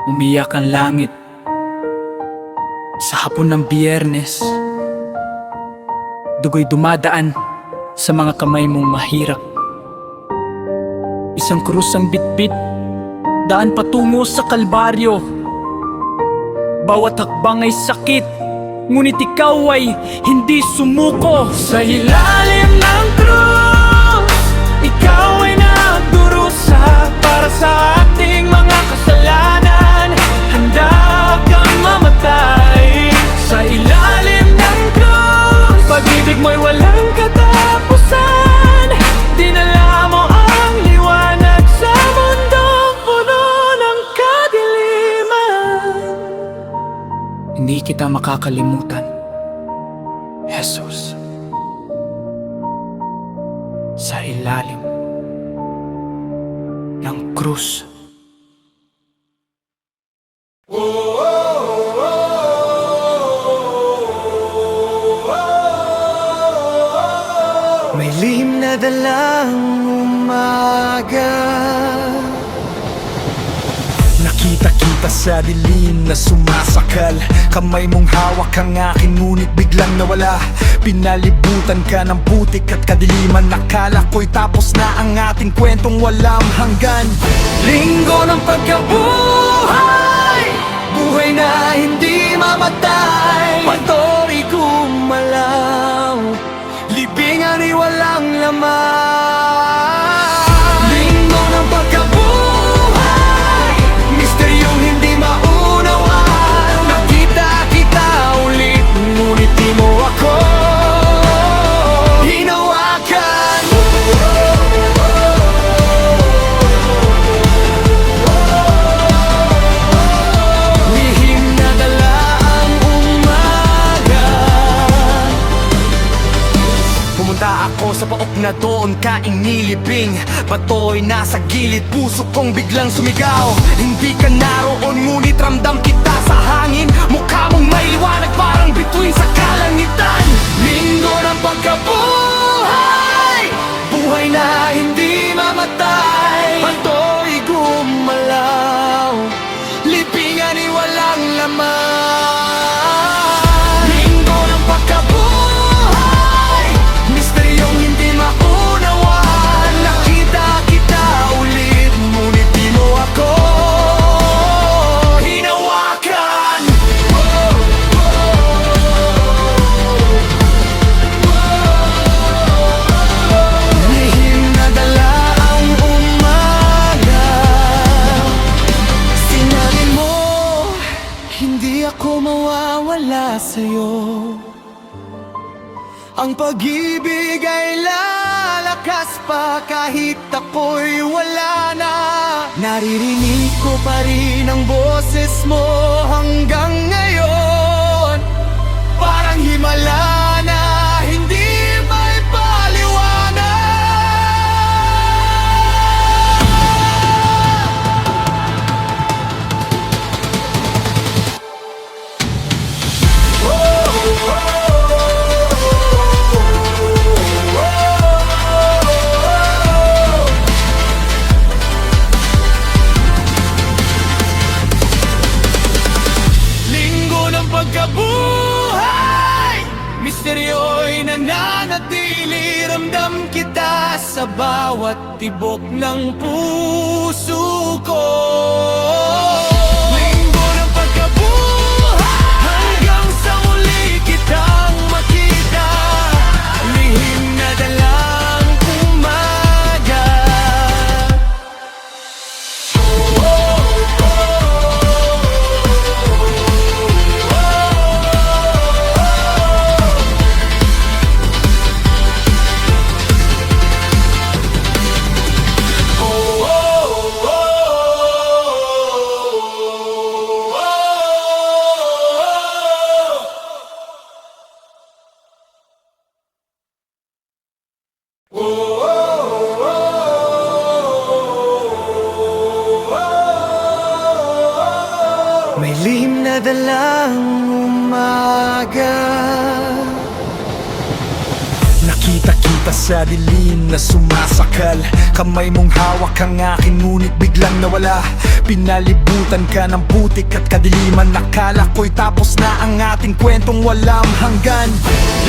Umiyak ang langit sa hapon ng Biyernes. Dugo'y dumadaan sa mga kamay mong mahirap. Isang krus ang bitbit, daan patungo sa Kalbaryo. Bawat hakbang ay sakit, ngunit ikaw ay hindi sumuko. Sa ilalim ng krus, ikaw ay nagdurusa para sa ating mga kasalanan. Handa kang mamatay sa ilalim ng krus. Pag-ibig mo'y walang katapusan, dinala mo ang liwanag sa mundong puno ng kadiliman. Hindi kita makakalimutan, Jesus. Sa ilalim ng krus. May lihim na dalang umaga, nakita-kita sa dilim na sumasakal. Kamay mong hawak ang akin, ngunit biglang nawala. Pinalibutan ka ng putik at kadiliman. Nakala ko'y tapos na ang ating kwentong walang hanggan. linggo ng pagkabuhay, buhay na hindi mamatay. Panto'y gumalaw, libingan ay walang laman. Linggo ng pagkabuhay, misteryong hindi maunawan. Nakita kita ulit, ngunit di mo ako hinawakan. Lihim na dala ang umaga. Pumunta ako sa paok na doon ka inilibing. Bato'y nasa gilid, puso kong biglang sumigaw. Hindi ka naroon, ngunit ramdam kita sa hangin. Mukha mong may liwanag, parang bituin sa kalangitan. Linggo ng pagkabuhay, buhay na hindi mamatay. Bato'y gumalaw, libingan ay walang laman. Linggo ng pagkabuhay, misteryong hindi maunawan. Nakita kita ulit, ngunit di mo ako hinawakan. Lihim na dala ang umaga. Sinabi mo, hindi ako mawawala sa'yo. Ang pag-ibig ay lalakas pa kahit ako'y wala na. Naririnig ko pa rin ang boses mo hanggang ngayon. Parang himala na hindi may paliwanag. Linggo ng pagkabuhay, misteryo'y nananatili. Ramdam kita sa bawat tibok ng puso ko. Linggo ng pagkabuhay, hanggang sa muli kitang makita. Lihim na dalang umaga. May lihim na dalang umaga. Nakita Kita-kita sa dilim na sumasakal, kamay mong hawak ang akin ngunit biglang nawala. Pinalibutan ka ng putik at kadiliman, nakala ko'y tapos na ang ating kwentong walang hanggan.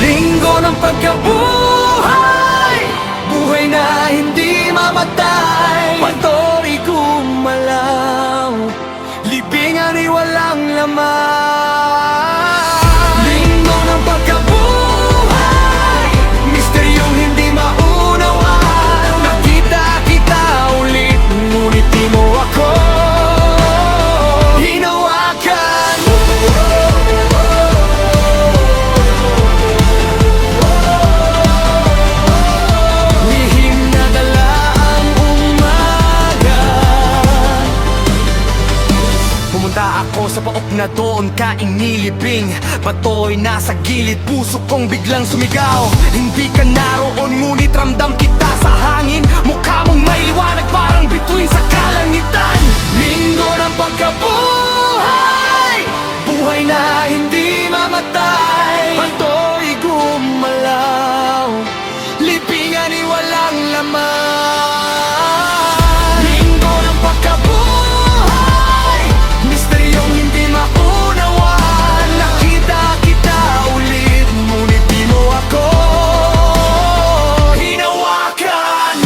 Linggo ng pagkabuhay, buhay na hindi mamatay. Patuloy gumalaw, libingan ay walang laman. Linggo ng pagkabuhay, misteryong hindi maunawan. Nakita kita ulit, ngunit di mo ako hinawakan. Lihim na dala ang umaga. Pumunta ako sa paok na doon ka inilibing. Bato'y nasa gilid, puso kong biglang sumigaw. Hindi ka naroon, ngunit ramdam kita sa hangin. Mukha mong may liwanag, parang bituin sa kalangitan. Linggo ng pagkabuhay, buhay na hindi mamatay. Bato'y gumalaw, libingan ay walang laman. Linggo ng pagkabuhay, misteryong hindi maunawan. Nakita kita ulit, ngunit di mo ako hinawakan.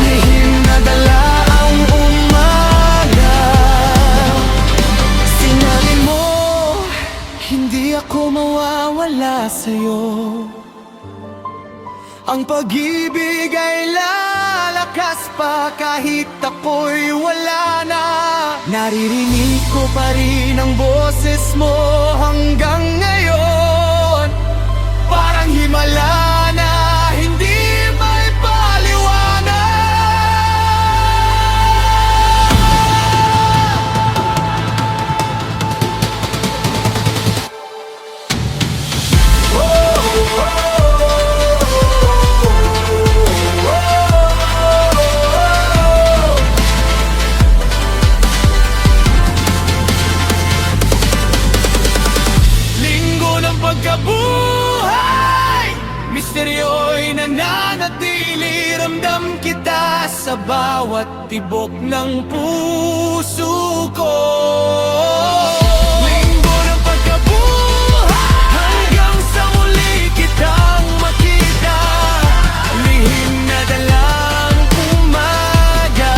Lihim na dala ang umaga. Sinabi mo, hindi ako mawawala sa'yo. Ang pag-ibig ay lalakas pa kahit ako'y wala na. Naririnig ko pa rin ang boses mo hanggang ngayon. Parang himala na hindi may paliwanag. Linggo ng pagkabuhay, misteryo'y nananatili. Ramdam kita sa bawat tibok ng puso ko. Linggo ng pagkabuhay, hanggang sa muli kitang makita. Lihim na dalang umaga.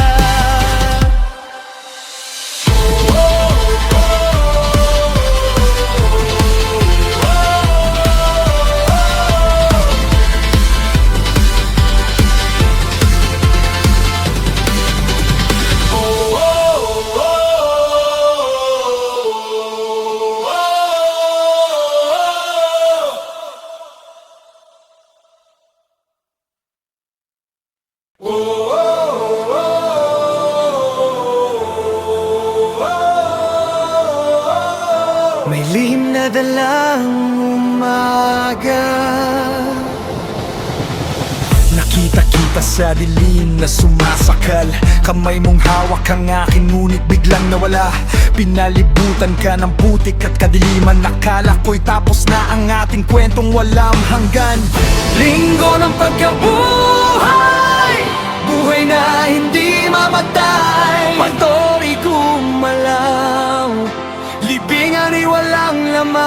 May lihim na dalang umaga. Nakita-kita sa dilim na sumasakal, kamay mong hawak ang akin ngunit biglang nawala. Pinalibutan ka ng putik at kadiliman, nakala ko'y tapos na ang ating kwentong walang hanggan. Linggo ng pagkabuhay, buhay na hindi mamatay. Patuloy gumalaw, libingan ay walang laman.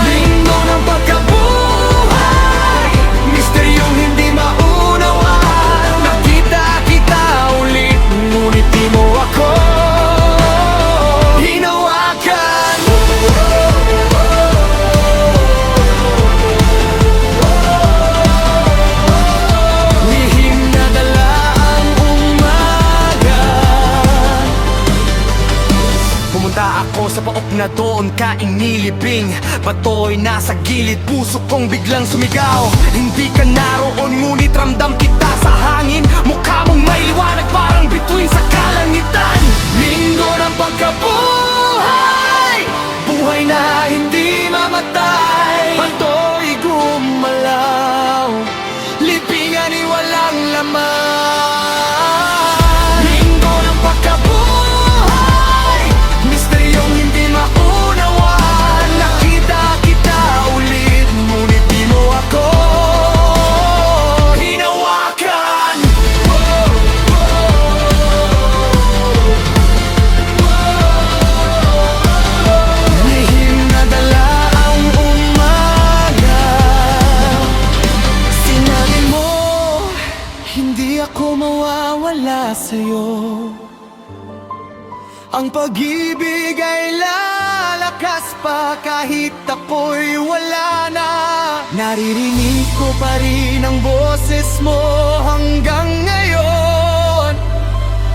Linggo ng pagkabuhay, misteryong hindi maunawan. Nakita kita ulit, ngunit di mo ako hinawakan. Lihim na dala ang umaga. Pumunta ako sa paok na doon ka inilibing. Bato'y nasa gilid, puso kong biglang sumigaw. Hindi ka naroon, ngunit ramdam kita sa hangin. Mukha mong may liwanag, parang bituin sa kalangitan. Linggo ng pagkabuhay, buhay na hindi mamatay. Patuloy gumalaw, libingan ay walang laman. Linggo ng pagkabuhay, para sa'yo. Ang pag-ibig ay lalakas pa kahit ako'y wala na. Naririnig ko pa rin ang boses mo hanggang ngayon.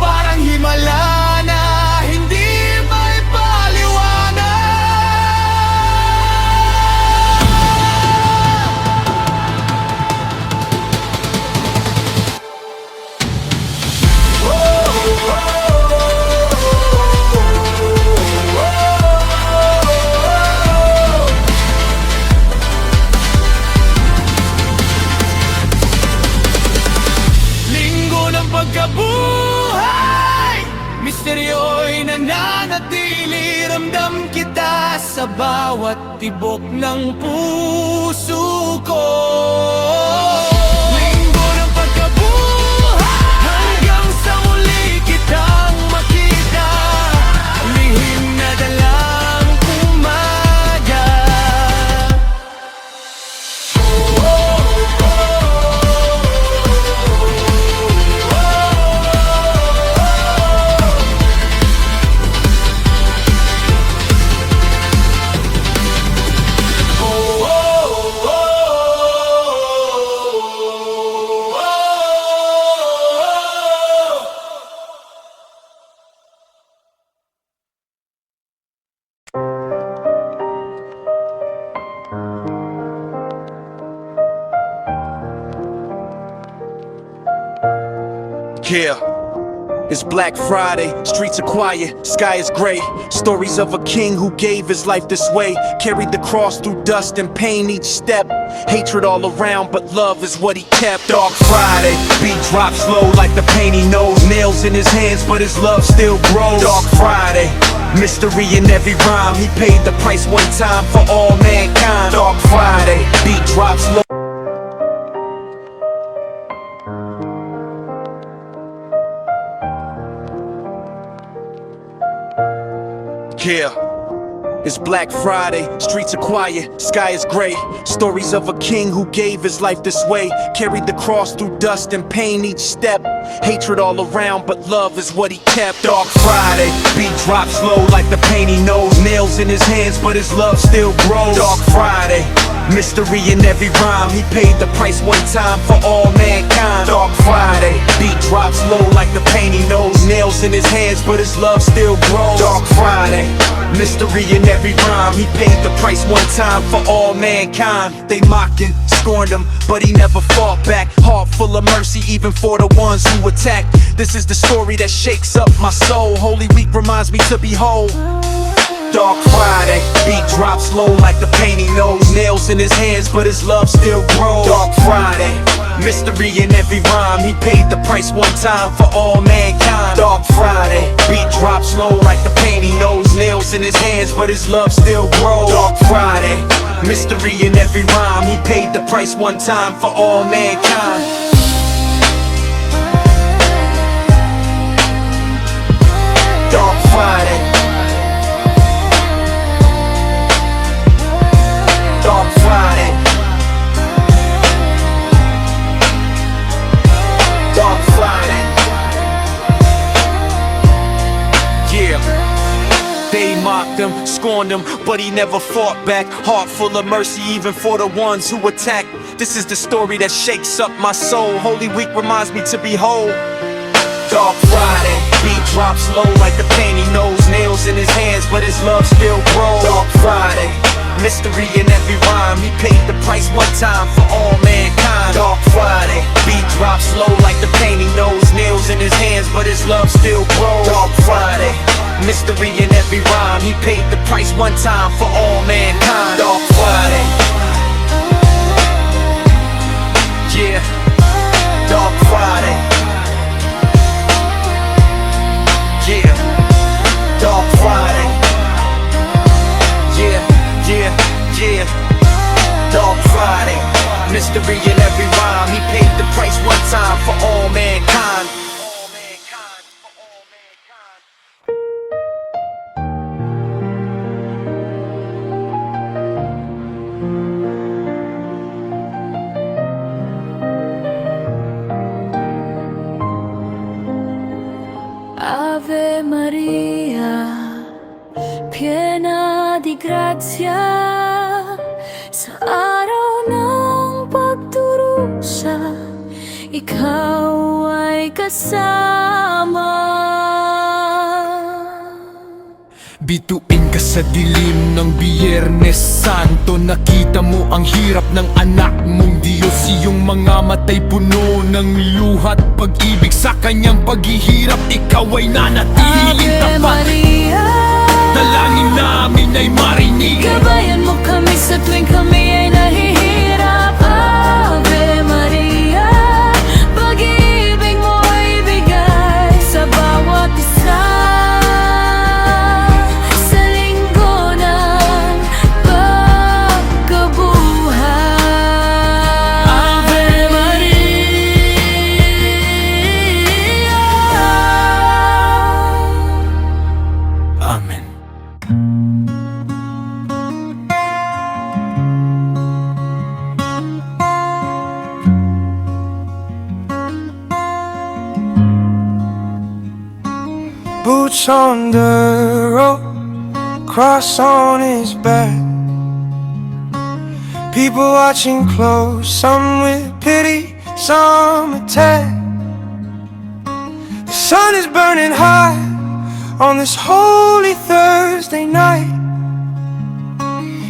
Parang himala na hindi may paliwanag. Pagkabuhay, misteryo'y nananatili. Ramdam kita sa bawat tibok ng puso ko. Linggo ng pagkabuhay, hanggang sa muli kitang makita. Lihim na dalang umaga. Yeah, it's Black Friday, streets are quiet, sky is gray. Stories of a king who gave his life this way. Carried the cross through dust and pain each step. Hatred all around, but love is what he kept. Dark Friday, beat drops slow like the pain he knows. Nails in his hands, but his love still grows. Dark Friday, mystery in every rhyme. He paid the price one time for all mankind. Dark Friday, beat drops low. Yeah, it's Black Friday, streets are quiet, sky is gray. Stories of a king who gave his life this way. Carried the cross through dust and pain each step. Hatred all around, but love is what he kept. Dark Friday, beat drops slow like the pain he knows. Nails in his hands, but his love still grows. Dark Friday, mystery in every rhyme. He paid the price one time for all mankind. Dark Friday, beat drops low like the pain he knows. Nails in his hands, but his love still grows. Dark Friday, mystery in every rhyme. He paid the price one time for all mankind. They mocked and scorned him, but he never fought back. Heart full of mercy even for the ones who attacked. This is the story that shakes up my soul. Holy Week reminds me to behold. Dark Friday, beat drops low like the pain he knows. Nails in his hands, but his love still grows. Dark Friday, mystery in every rhyme. He paid the price one time for all mankind. Dark Friday, beat drops low like the pain he knows. Nails in his hands, but his love still grows. Dark Friday, mystery in every rhyme. He paid the price one time for all mankind. Dark Friday, Dark Friday, Dark Friday. Yeah, they mocked him, scorned him, but he never fought back. Heart full of mercy even for the ones who attack. This is the story that shakes up my soul. Holy Week reminds me to behold. Dark Friday, beat drops low like the pain he knows. Nails in his hands, but his love still grows. Dark Friday, mystery in every rhyme. He paid the price one time for all mankind. Dark Friday, beat drops low like the pain he knows. Nails in his hands, but his love still grows. Dark Friday, mystery in every rhyme. He paid the price one time for all mankind. Dark Friday, yeah. Dark Friday, yeah. Dark Friday, yeah, yeah, yeah. Dark Friday, mystery in every rhyme. He paid the price one time for all mankind. ikaw ay kasama. Bituin ka sa dilim ng Biyernes Santo. Nakita mo ang hirap ng anak mong Diyos. Iyong mga matay puno ng luhat pag-ibig. Sa kanyang paghihirap, ikaw ay nanatiling Ave tapat. Maria, Dalangin namin ay marinig. gabayan mo kami sa tuwing kami ay nahihirap. Ave Maria, pag-ibig mo ay bigay sa bawat isa. Sa linggo ng pagkabuhay, Ave Maria. Amen. Boots on the road, cross on his back. People watching close, some with pity, some attack. The sun is burning high on this holy Thursday night.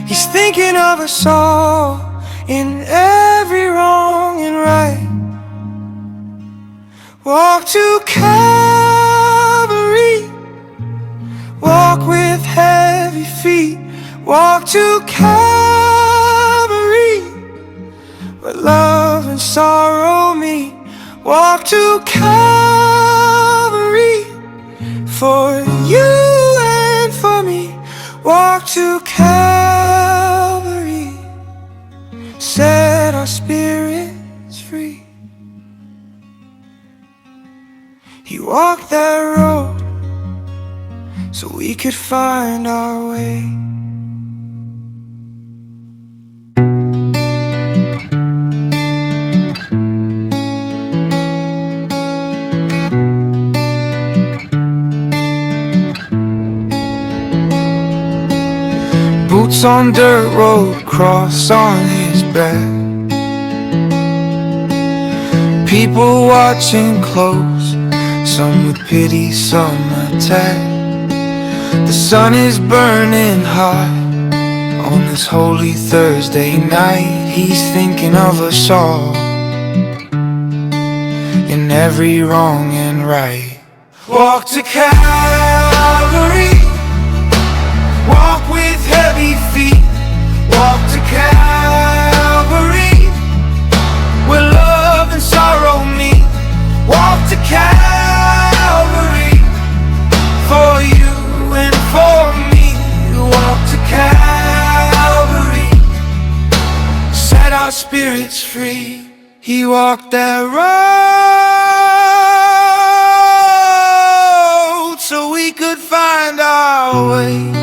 He's thinking of us all in every wrong and right. Walk to Calvary, walk with heavy feet. Walk to Calvary, where love and sorrow meet. Walk to Calvary, for you and for me. Walk to Calvary, set our spirits free. He walked that road so we could find our way. Boots on dirt road, cross on his back. People watching close, some with pity, some attack. The sun is burning hot on this holy Thursday night. He's thinking of us all in every wrong and right. Walk to Calvary, walk with heavy feet. Walk to Calvary, where love and sorrow meet. Walk to Calvary, for you and for me. Walk to Calvary, set our spirits free. He walked that road so we could find our way.